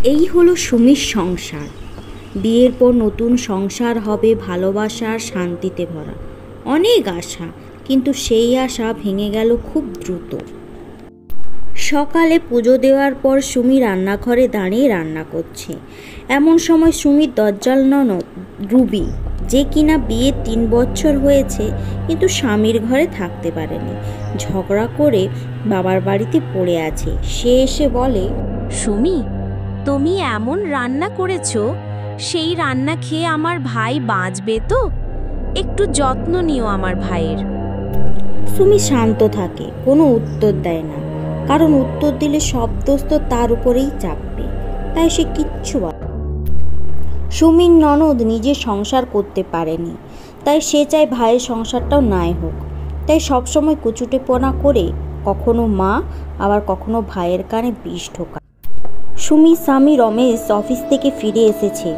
এই হলো সুমির সংসার। বিয়ের পর নতুন সংসার হবে ভালোবাসা আর শান্তিতে ভরা। অনেক আশা, কিন্তু সেই আশা ভেঙে গেল খুব দ্রুত। সকালে পুজো দেওয়ার পর সুমি রান্নাঘরে দাঁড়িয়ে রান্না করছে। এমন সময় সুমির দজ্জাল ননদ রুবি, যে কিনা বিয়ে 3 বছর হয়েছে কিন্তু স্বামীর ঘরে থাকতে পারেনি, ঝগড়া করে বাবার বাড়িতে পড়ে আছে, সে এসে বলে, সুমি, তুমি এমন রান্না করেছো, সেই রান্না খেয়ে আমার ভাই বাঁচবে তো? একটু যত্ন নিও আমার ভাইয়ের। সুমি শান্ত থাকে, কোনো উত্তর দেয় না, কারণ উত্তর দিলে সব দোষ তো তার উপরেই চাপবে, তাই সে কিচ্ছু বলে। সুমির ননদ নিজে সংসার করতে পারেনি, তাই সে চায় ভাইয়ের সংসারটাও নাই হোক, তাই সবসময় কুচুটেপনা করে কখনো মা আবার কখনো ভাইয়ের কানে বিষ ঢোকায়। সুমির স্বামী রমেশ অফিস থেকে ফিরে এসেছে।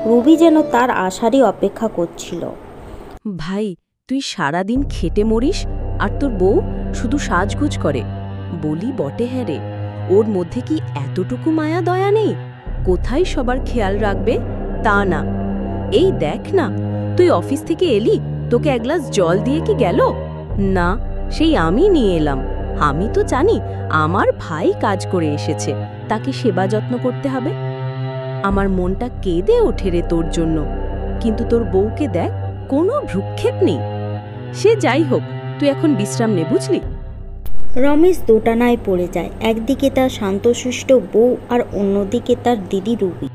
রুবি যেন তার আশারই অপেক্ষা করছিল। ভাই, তুই সারাদিন খেটে মরিস আর তোর বউ শুধু সাজগোজ করে। বলি বটে, হ্যাঁ রে, ওর মধ্যে কি এতটুকু মায়া দয়া নেই? কোথায় সবার খেয়াল রাখবে তা না। এই দেখ না, তুই অফিস থেকে এলি, তোকে এক গ্লাস জল দিয়ে কি গেল? না, সেই আমি নিয়ে এলাম। আমি তো জানি আমার ভাই কাজ করে এসেছে, তাকে সেবা যত্ন করতে হবে। আমার মনটা কেঁদে ওঠে রে তোর জন্য, কিন্তু তোর বউকে দেখ, কোনো ভ্রুক্ষেপ নেই। সে যাই হোক, তুই এখন বিশ্রাম নে, বুঝলি? রমেশ দোটানায় পড়ে যায়। একদিকে তার শান্তশিষ্ট বউ আর অন্যদিকে তার দিদি রুবি।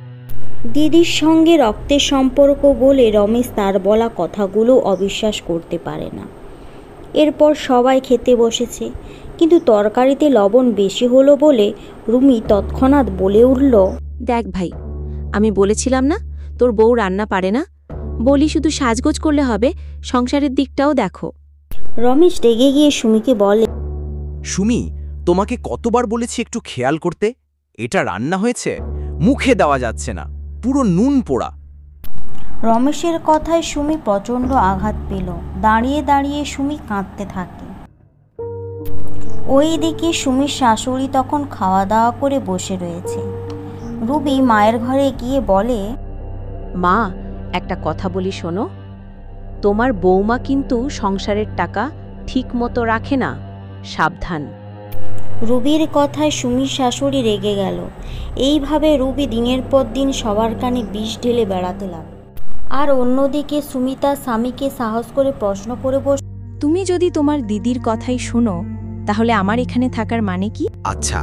দিদির সঙ্গে রক্তের সম্পর্ক বলে রমেশ তার বলা কথাগুলো অবিশ্বাস করতে পারে না। এরপর সবাই খেতে বসেছে, কিন্তু তরকারিতে লবণ বেশি হলো বলে রুমি তৎক্ষণাৎ বলে উঠল, দেখ ভাই, আমি বলেছিলাম না তোর বউ রান্না পারে না? বলি শুধু সাজগোজ করলে হবে, সংসারের দিকটাও দেখো। রমেশ রেগে গিয়ে সুমিকে বলে, সুমি, তোমাকে কতবার বলেছি একটু খেয়াল করতে? এটা রান্না হয়েছে, মুখে দেওয়া যাচ্ছে না, পুরো নুন পোড়া। রমেশের কথায় সুমি প্রচণ্ড আঘাত পেল। দাঁড়িয়ে দাঁড়িয়ে সুমি কাঁদতে থাকে। ওইদিকে সুমির শাশুড়ি তখন খাওয়া দাওয়া করে বসে রয়েছে। রুবি মায়ের ঘরে গিয়ে বলে, মা, একটা কথা বলি শোনো, তোমার বৌমা কিন্তু সংসারের টাকা ঠিক মতো রাখে না, সাবধান। রুবির কথায় সুমির শাশুড়ি রেগে গেল। এইভাবে রুবি দিনের পর দিন সবার কানে বিষ ঢেলে বেড়াতে লাগল। আর অন্যদিকে সুমি তার স্বামীকে সাহস করে প্রশ্ন করে তুমি যদি তোমার দিদির কথাই শোনো, তাহলে আমার এখানে থাকার মানে কি? আচ্ছা,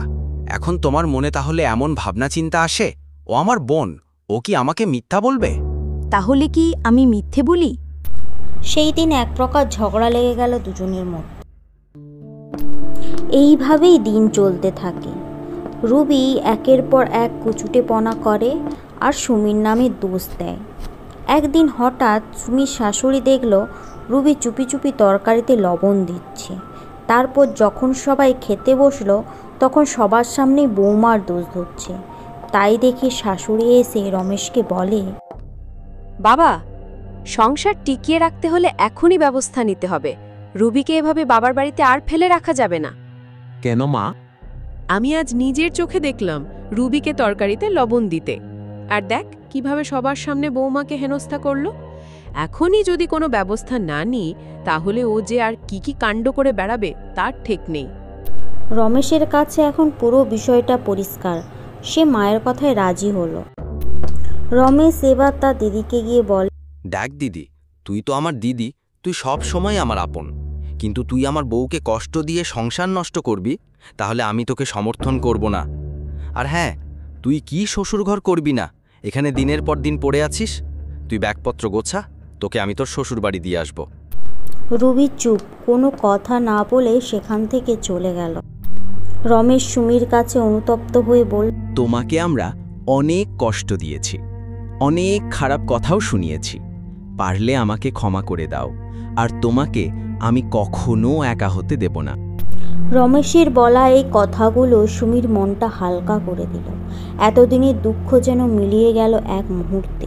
এখন তোমার মনে তাহলে এমন ভাবনা চিন্তা আসে, ও আমার বোন, ও কি আমাকে মিথ্যা বলবে? তাহলে কি আমি মিথ্যে বলি? সেই দিন এক প্রকার ঝগড়া লেগে গেল দুজনের মধ্যে। এইভাবেই দিন চলতে থাকে। রুবি একের পর এক কুচুটেপনা করে আর সুমির নামে দোষ দেয়। একদিন হঠাৎ সুমির শাশুড়ি দেখল রুবি চুপি চুপি তরকারিতে লবণ দিচ্ছে। তারপর যখন সবাই খেতে বসলো, তখন সবার সামনেই বৌমার দোষ ধরছে। তাই দেখে শাশুড়ি এসে রমেশকে বলে, বাবা, সংসার টিকিয়ে রাখতে হলে এখনই ব্যবস্থা নিতে হবে। রুবিকে এভাবে বাবার বাড়িতে আর ফেলে রাখা যাবে না। কেন মা? আমি আজ নিজের চোখে দেখলাম রুবিকে তরকারিতে লবণ দিতে, আর দেখ কিভাবে সবার সামনে বৌমাকে হেনস্থা করলো। এখনই যদি কোনো ব্যবস্থা না নিই, তাহলে ও যে আর কি কি কাণ্ড করে বেড়াবে তার ঠিক নেই। রমেশের কাছে এখন পুরো বিষয়টা পরিষ্কার। সে মায়ের কথায় রাজি হলো। রমেশ এবার তার দিদিকে গিয়ে বলে, দেখ দিদি, তুই তো আমার দিদি, তুই সব সময় আমার আপন, কিন্তু তুই আমার বউকে কষ্ট দিয়ে সংসার নষ্ট করবি, তাহলে আমি তোকে সমর্থন করব না। আর হ্যাঁ, তুই কি শ্বশুরঘর করবি না, এখানে দিনের পর দিন পড়ে আছিস। তুই ব্যাগপত্র গোছা, তোকে আমি তোর শ্বশুর বাড়ি দিয়ে আসব। রুবি চুপ, কোনো কথা না বলে সেখান থেকে চলে গেল। রমেশ সুমির কাছে অনুতপ্ত হয়ে বলল, তোমাকে আমরা অনেক কষ্ট দিয়েছি, অনেক খারাপ কথাও শুনিয়েছি, পারলে আমাকে ক্ষমা করে দাও, আর তোমাকে আমি কখনো একা হতে দেব না। রমেশের বলা এই কথাগুলো সুমির মনটা হালকা করে দিল। এতদিনের দুঃখ যেন মিলিয়ে গেল এক মুহূর্তে।